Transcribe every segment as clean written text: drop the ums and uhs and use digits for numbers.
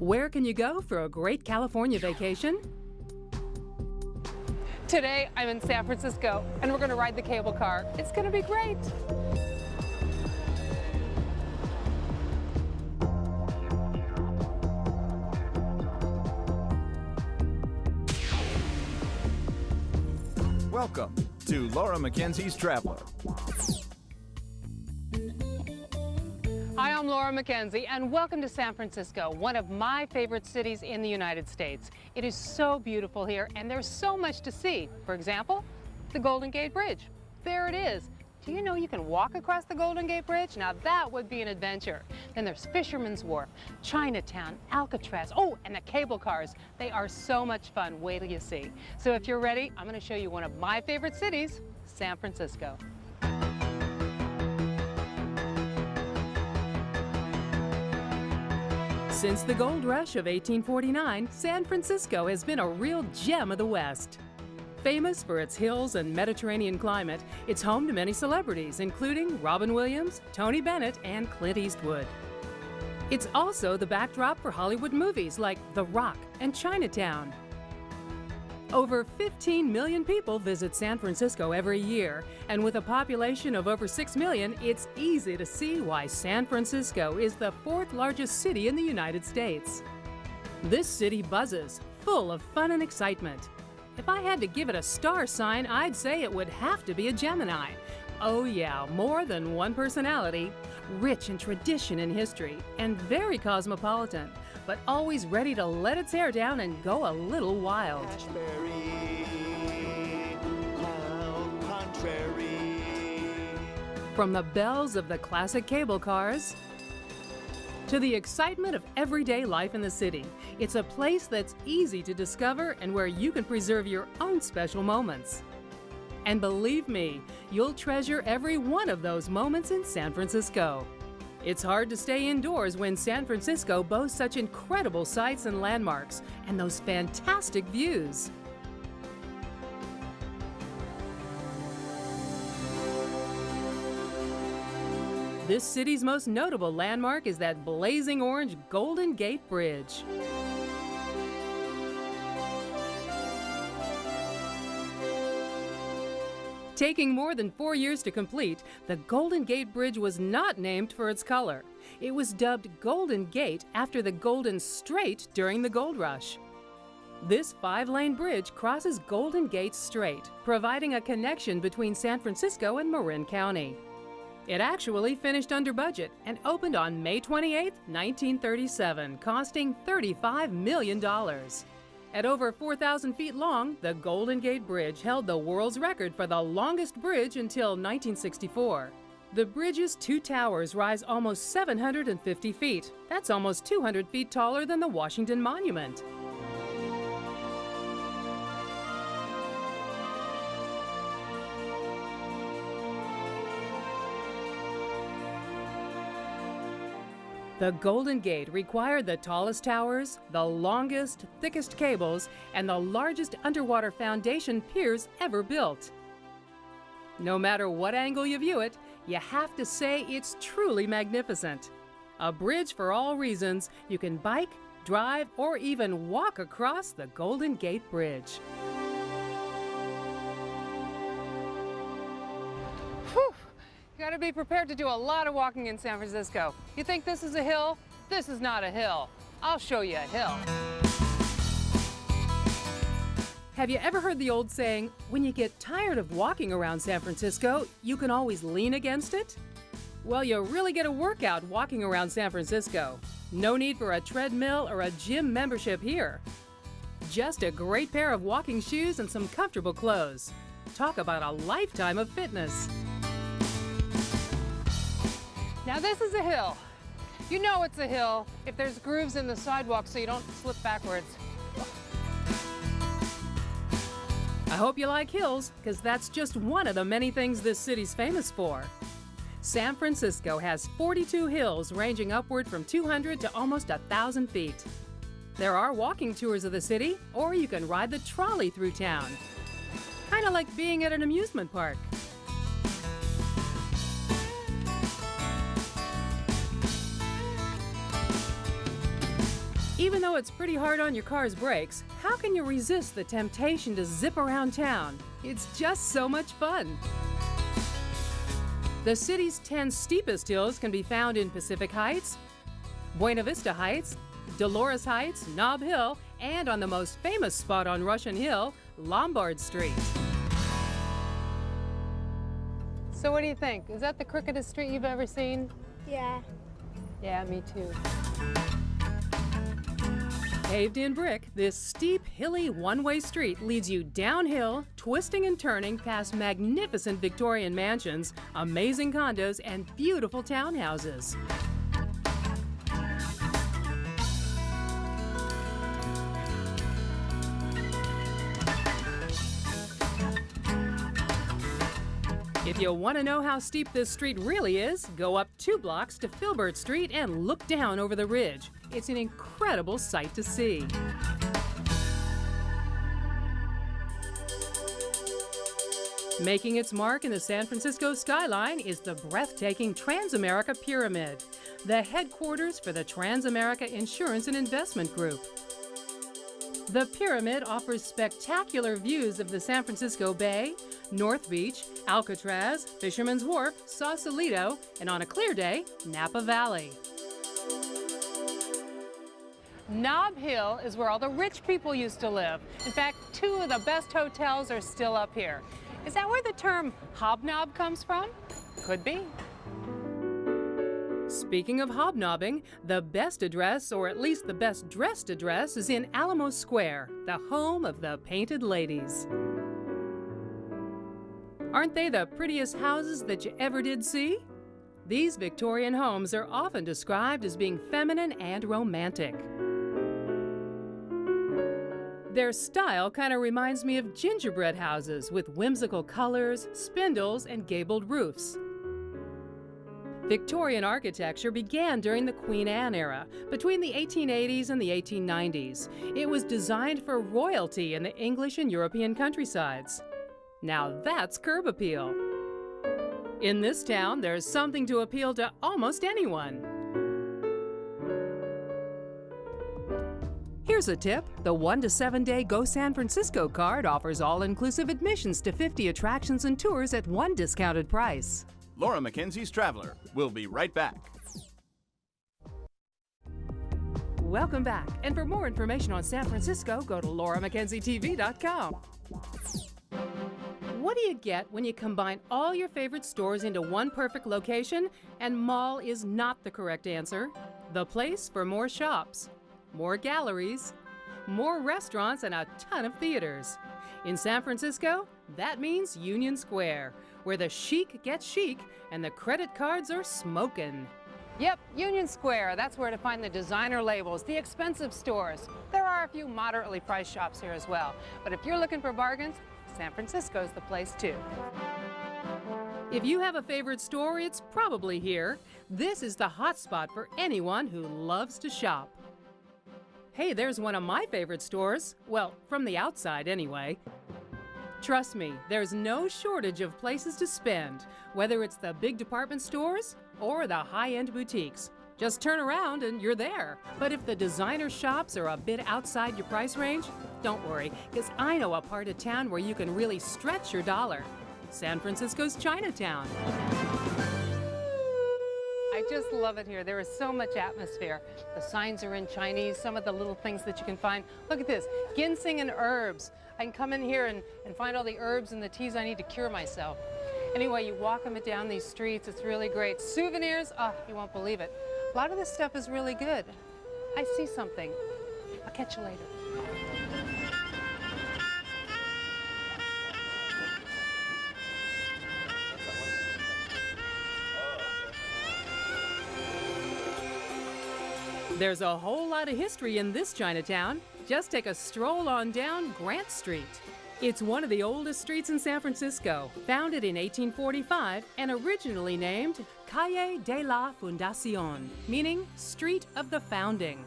Where can you go for a great California vacation? Today I'm in San Francisco and we're going to ride the cable car. It's going to be great. Welcome to Laura McKenzie's Traveler. Hi, I'm Laura McKenzie, and welcome to San Francisco, one of my favorite cities in the United States. It is so beautiful here, and there's so much to see. For example, the Golden Gate Bridge. There it is. Do you know you can walk across the Golden Gate Bridge? Now that would be an adventure. Then there's Fisherman's Wharf, Chinatown, Alcatraz, oh, and the cable cars. They are so much fun. Wait till you see. So if you're ready, I'm going to show you one of my favorite cities, San Francisco. Since the gold rush of 1849, San Francisco has been a real gem of the West. Famous for its hills and Mediterranean climate, it's home to many celebrities, including Robin Williams, Tony Bennett, and Clint Eastwood. It's also the backdrop for Hollywood movies like The Rock and Chinatown. Over 15 million people visit San Francisco every year, and with a population of over 6 million, it's easy to see why San Francisco is the fourth largest city in the United States. This city buzzes, full of fun and excitement. If I had to give it a star sign, I'd say it would have to be a Gemini. Oh yeah, more than one personality, rich in tradition and history, and very cosmopolitan, but always ready to let its hair down and go a little wild. From the bells of the classic cable cars to the excitement of everyday life in the city, it's a place that's easy to discover and where you can preserve your own special moments. And believe me, you'll treasure every one of those moments in San Francisco. It's hard to stay indoors when San Francisco boasts such incredible sights and landmarks and those fantastic views. This city's most notable landmark is that blazing orange Golden Gate Bridge. Taking more than 4 years to complete, the Golden Gate Bridge was not named for its color. It was dubbed Golden Gate after the Golden Strait during the gold rush. This 5-lane bridge crosses Golden Gate Strait, providing a connection between San Francisco and Marin County. It actually finished under budget and opened on May 28, 1937, costing $35 million. At over 4,000 feet long, the Golden Gate Bridge held the world's record for the longest bridge until 1964. The bridge's 2 towers rise almost 750 feet. That's almost 200 feet taller than the Washington Monument. The Golden Gate required the tallest towers, the longest, thickest cables, and the largest underwater foundation piers ever built. No matter what angle you view it, you have to say it's truly magnificent. A bridge for all reasons. You can bike, drive, or even walk across the Golden Gate Bridge. Whew. You gotta be prepared to do a lot of walking in San Francisco. You think this is a hill? This is not a hill. I'll show you a hill. Have you ever heard the old saying, when you get tired of walking around San Francisco, you can always lean against it? Well, you really get a workout walking around San Francisco. No need for a treadmill or a gym membership here. Just a great pair of walking shoes and some comfortable clothes. Talk about a lifetime of fitness. Now this is a hill. You know it's a hill if there's grooves in the sidewalk so you don't slip backwards. I hope you like hills, because that's just one of the many things this city's famous for. San Francisco has 42 hills ranging upward from 200 to almost 1,000 feet. There are walking tours of the city, or you can ride the trolley through town. Kind of like being at an amusement park. Even though it's pretty hard on your car's brakes, how can you resist the temptation to zip around town? It's just so much fun. The city's 10 steepest hills can be found in Pacific Heights, Buena Vista Heights, Dolores Heights, Nob Hill, and on the most famous spot on Russian Hill, Lombard Street. So what do you think? Is that the crookedest street you've ever seen? Yeah. Yeah, me too. Paved in brick, this steep, hilly, one-way street leads you downhill, twisting and turning past magnificent Victorian mansions, amazing condos, and beautiful townhouses. If you want to know how steep this street really is, go up 2 blocks to Filbert Street and look down over the ridge. It's an incredible sight to see. Making its mark in the San Francisco skyline is the breathtaking Transamerica Pyramid, the headquarters for the Transamerica Insurance and Investment Group. The pyramid offers spectacular views of the San Francisco Bay, North Beach, Alcatraz, Fisherman's Wharf, Sausalito, and on a clear day, Napa Valley. Nob Hill is where all the rich people used to live. In fact, 2 of the best hotels are still up here. Is that where the term hobnob comes from? Could be. Speaking of hobnobbing, the best address, or at least the best dressed address, is in Alamo Square, the home of the Painted Ladies. Aren't they the prettiest houses that you ever did see? These Victorian homes are often described as being feminine and romantic. Their style kind of reminds me of gingerbread houses with whimsical colors, spindles, and gabled roofs. Victorian architecture began during the Queen Anne era, between the 1880s and the 1890s. It was designed for royalty in the English and European countrysides. Now that's curb appeal. In this town, there's something to appeal to almost anyone. Here's a tip. The 1 to 7 day Go San Francisco card offers all-inclusive admissions to 50 attractions and tours at one discounted price. Laura McKenzie's Traveler. We'll be right back. Welcome back. And for more information on San Francisco, go to lauramckenzietv.com. What do you get when you combine all your favorite stores into one perfect location? And mall is not the correct answer. The place for more shops, more galleries, more restaurants, and a ton of theaters. In San Francisco, that means Union Square, where the chic gets chic and the credit cards are smoking. Yep, Union Square. That's where to find the designer labels, the expensive stores. There are a few moderately priced shops here as well. But if you're looking for bargains, San Francisco's the place too. If you have a favorite store, it's probably here. This is the hot spot for anyone who loves to shop. Hey, there's one of my favorite stores. Well, from the outside anyway. Trust me, there's no shortage of places to spend, whether it's the big department stores or the high-end boutiques. Just turn around and you're there. But if the designer shops are a bit outside your price range, don't worry, because I know a part of town where you can really stretch your dollar. San Francisco's Chinatown. I just love it here. There is so much atmosphere. The signs are in Chinese, some of the little things that you can find. Look at this, ginseng and herbs. I can come in here and find all the herbs and the teas I need to cure myself. Anyway, you walk them down these streets, it's really great. Souvenirs, oh, you won't believe it. A lot of this stuff is really good. I see something. I'll catch you later. There's a whole lot of history in this Chinatown. Just take a stroll on down Grant Street. It's one of the oldest streets in San Francisco, founded in 1845 and originally named Calle de la Fundación, meaning Street of the Founding.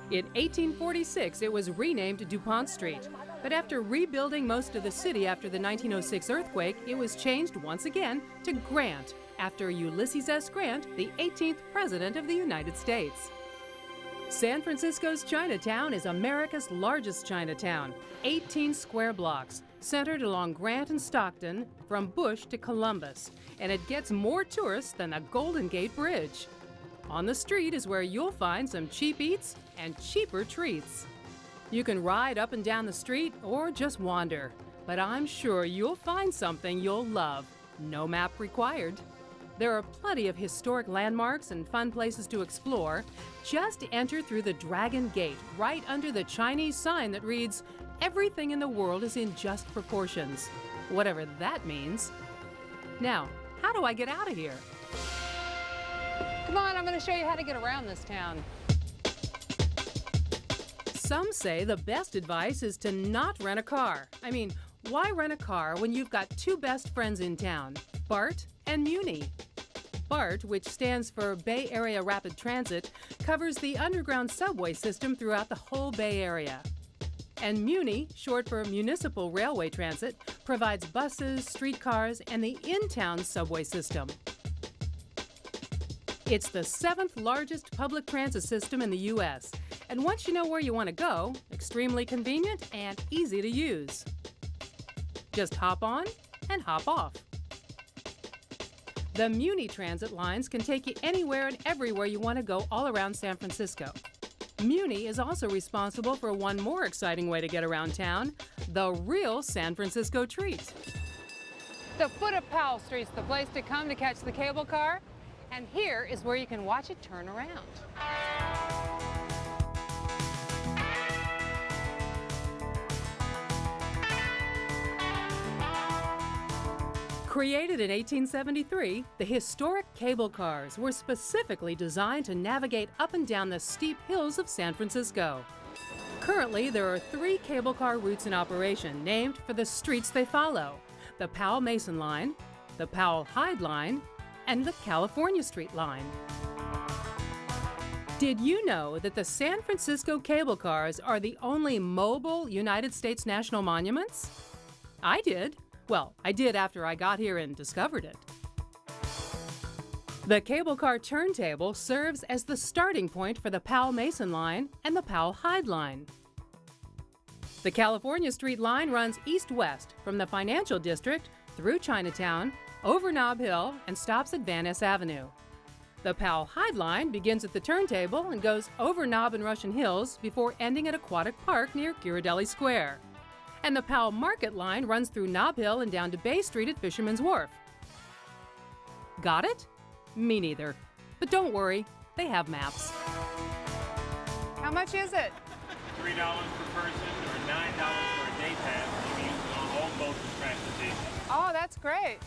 In 1846, it was renamed DuPont Street, but after rebuilding most of the city after the 1906 earthquake, it was changed once again to Grant, after Ulysses S. Grant, the 18th President of the United States. San Francisco's Chinatown is America's largest Chinatown, 18 square blocks, centered along Grant and Stockton, from Bush to Columbus, and it gets more tourists than the Golden Gate Bridge. On the street is where you'll find some cheap eats and cheaper treats. You can ride up and down the street or just wander, but I'm sure you'll find something you'll love. No map required. There are plenty of historic landmarks and fun places to explore. Just enter through the Dragon Gate, right under the Chinese sign that reads, "Everything in the world is in just proportions," whatever that means. Now, how do I get out of here? Come on, I'm going to show you how to get around this town. Some say the best advice is to not rent a car. I mean, why rent a car when you've got two best friends in town, Bart and Muni? BART, which stands for Bay Area Rapid Transit, covers the underground subway system throughout the whole Bay Area. And Muni, short for Municipal Railway Transit, provides buses, streetcars, and the in-town subway system. It's the 7th largest public transit system in the U.S., and once you know where you want to go, extremely convenient and easy to use. Just hop on and hop off. The Muni transit lines can take you anywhere and everywhere you want to go all around San Francisco. Muni is also responsible for one more exciting way to get around town, the real San Francisco treat. The foot of Powell Street's the place to come to catch the cable car, and here is where you can watch it turn around. Created in 1873, the historic cable cars were specifically designed to navigate up and down the steep hills of San Francisco. Currently, there are 3 cable car routes in operation named for the streets they follow: the Powell-Mason Line, the Powell-Hyde Line, and the California Street Line. Did you know that the San Francisco cable cars are the only mobile United States national monuments? I did. Well, I did after I got here and discovered it. The cable car turntable serves as the starting point for the Powell-Mason Line and the Powell-Hyde Line. The California Street Line runs east-west from the Financial District through Chinatown, over Nob Hill, and stops at Van Ness Avenue. The Powell-Hyde Line begins at the turntable and goes over Nob and Russian Hills before ending at Aquatic Park near Ghirardelli Square. And the Powell Market Line runs through Nob Hill and down to Bay Street at Fisherman's Wharf. Got it? Me neither. But don't worry, they have maps. How much is it? $3 per person or $9 for a day pass. You can use it on all modes of transportation. Oh, that's great.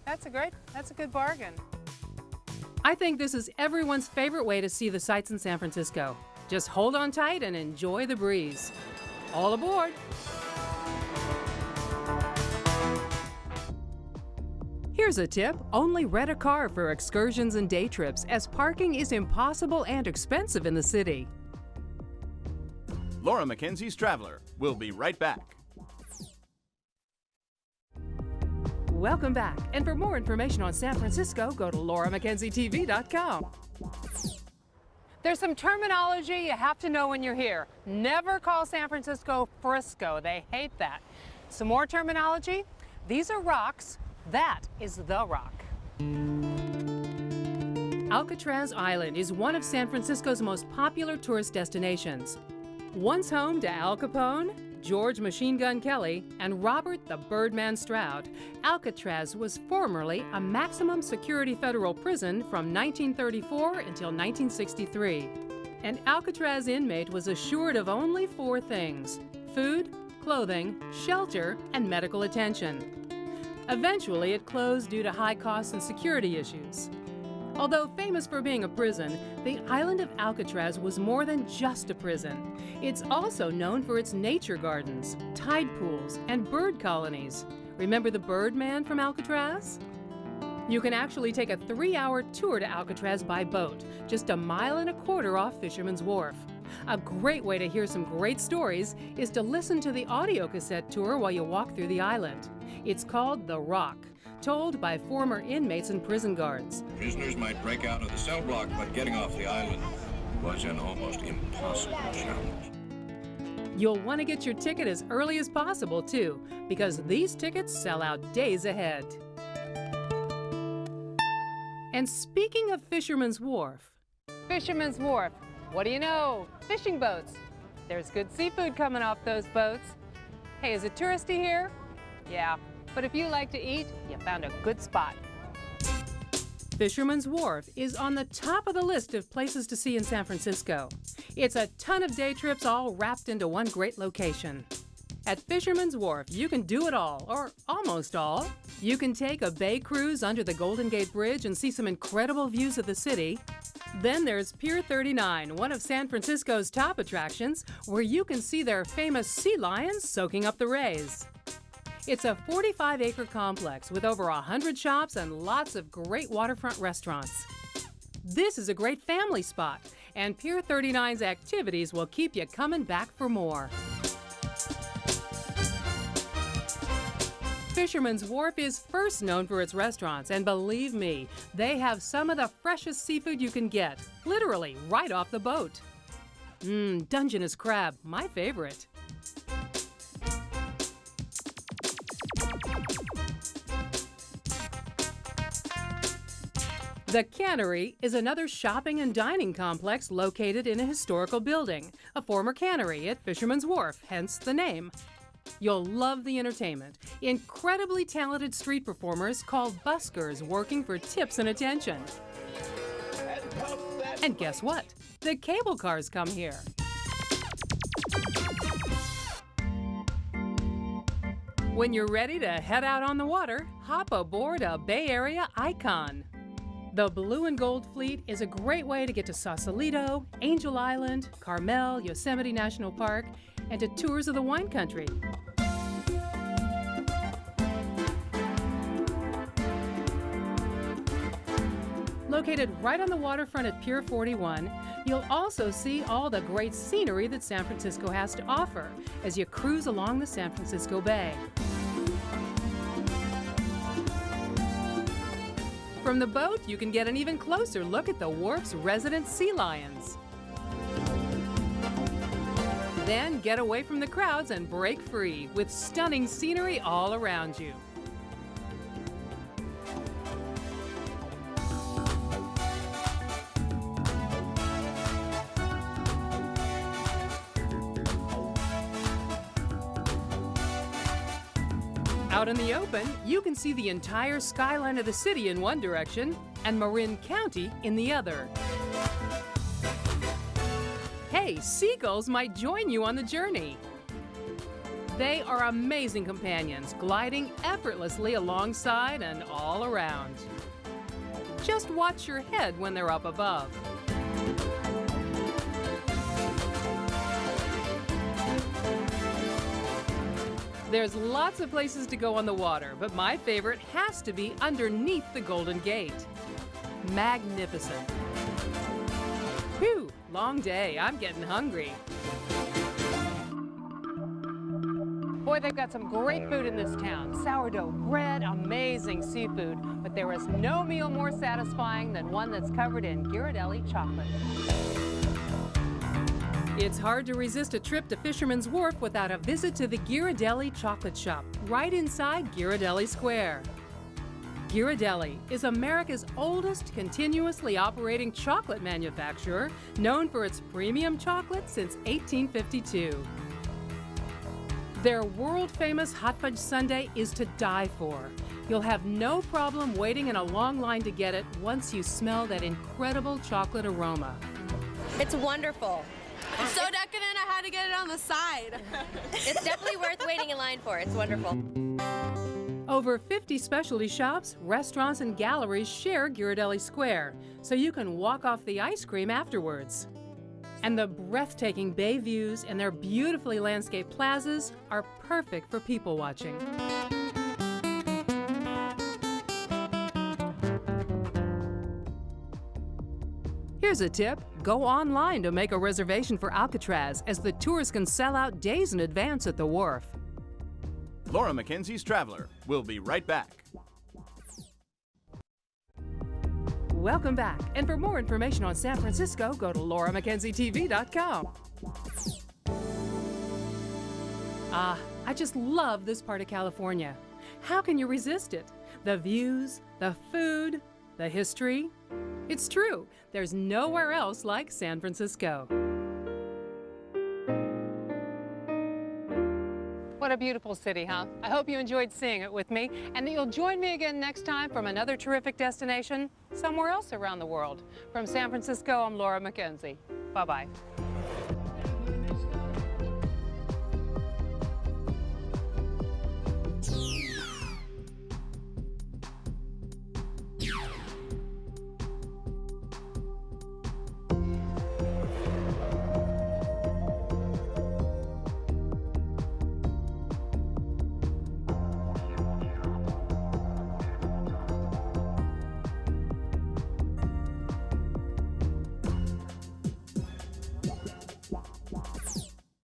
That's a good bargain. I think this is everyone's favorite way to see the sights in San Francisco. Just hold on tight and enjoy the breeze. All aboard! Here's a tip: only rent a car for excursions and day trips, as parking is impossible and expensive in the city. Laura McKenzie's Traveler. We'll be right back. Welcome back, and for more information on San Francisco, go to lauramckenzietv.com. There's some terminology you have to know when you're here. Never call San Francisco Frisco. They hate that. Some more terminology. These are rocks. That is the rock. Alcatraz Island is one of San Francisco's most popular tourist destinations. Once home to Al Capone, George Machine Gun Kelly, and Robert the Birdman Stroud, Alcatraz was formerly a maximum security federal prison from 1934 until 1963. An Alcatraz inmate was assured of only 4 things: food, clothing, shelter, and medical attention. Eventually, it closed due to high costs and security issues. Although famous for being a prison, the island of Alcatraz was more than just a prison. It's also known for its nature gardens, tide pools, and bird colonies. Remember the Birdman from Alcatraz? You can actually take a 3-hour tour to Alcatraz by boat, just 1.25 miles off Fisherman's Wharf. A great way to hear some great stories is to listen to the audio cassette tour while you walk through the island. It's called The Rock, told by former inmates and prison guards. Prisoners might break out of the cell block by getting off the island. was an almost impossible challenge. You'll want to get your ticket as early as possible, too, because these tickets sell out days ahead. And speaking of Fisherman's Wharf, Fisherman's Wharf. What do you know? Fishing boats. There's good seafood coming off those boats. Hey, is it touristy here? Yeah, but if you like to eat, you found a good spot. Fisherman's Wharf is on the top of the list of places to see in San Francisco. It's a ton of day trips all wrapped into one great location. At Fisherman's Wharf, you can do it all, or almost all. You can take a bay cruise under the Golden Gate Bridge and see some incredible views of the city. Then there's Pier 39, one of San Francisco's top attractions, where you can see their famous sea lions soaking up the rays. It's a 45-acre complex with over 100 shops and lots of great waterfront restaurants. This is a great family spot, and Pier 39's activities will keep you coming back for more. Fisherman's Wharf is first known for its restaurants, and believe me, they have some of the freshest seafood you can get, literally right off the boat. Dungeness crab, my favorite. The Cannery is another shopping and dining complex located in a historical building, a former cannery at Fisherman's Wharf, hence the name. You'll love the entertainment. Incredibly talented street performers called buskers working for tips and attention. And guess what? The cable cars come here. When you're ready to head out on the water, hop aboard a Bay Area icon. The Blue and Gold Fleet is a great way to get to Sausalito, Angel Island, Carmel, Yosemite National Park, and to tours of the wine country. Located right on the waterfront at Pier 41, you'll also see all the great scenery that San Francisco has to offer as you cruise along the San Francisco Bay. From the boat, you can get an even closer look at the wharf's resident sea lions. Then get away from the crowds and break free with stunning scenery all around you. Out in the open, you can see the entire skyline of the city in one direction and Marin County in the other. Hey, seagulls might join you on the journey. They are amazing companions, gliding effortlessly alongside and all around. Just watch your head when they're up above. There's lots of places to go on the water, but my favorite has to be underneath the Golden Gate. Magnificent. Whew, long day. I'm getting hungry. Boy, they've got some great food in this town. Sourdough bread, amazing seafood, but there is no meal more satisfying than one that's covered in Ghirardelli chocolate. It's hard to resist a trip to Fisherman's Wharf without a visit to the Ghirardelli Chocolate Shop, right inside Ghirardelli Square. Ghirardelli is America's oldest continuously operating chocolate manufacturer, known for its premium chocolate since 1852. Their world-famous hot fudge sundae is to die for. You'll have no problem waiting in a long line to get it once you smell that incredible chocolate aroma. It's wonderful. It's so decadent, I had to get it on the side. It's definitely worth waiting in line for. It's wonderful. Over 50 specialty shops, restaurants, and galleries share Ghirardelli Square, so you can walk off the ice cream afterwards. And the breathtaking bay views and their beautifully landscaped plazas are perfect for people watching. Here's a tip. Go online to make a reservation for Alcatraz, as the tours can sell out days in advance at the wharf. Laura McKenzie's Traveler. We'll be right back. Welcome back. And for more information on San Francisco, go to lauramckenzietv.com. I just love this part of California. How can you resist it? The views, the food, the history. It's true, there's nowhere else like San Francisco. What a beautiful city, huh? I hope you enjoyed seeing it with me and that you'll join me again next time from another terrific destination somewhere else around the world. From San Francisco, I'm Laura McKenzie. Bye-bye.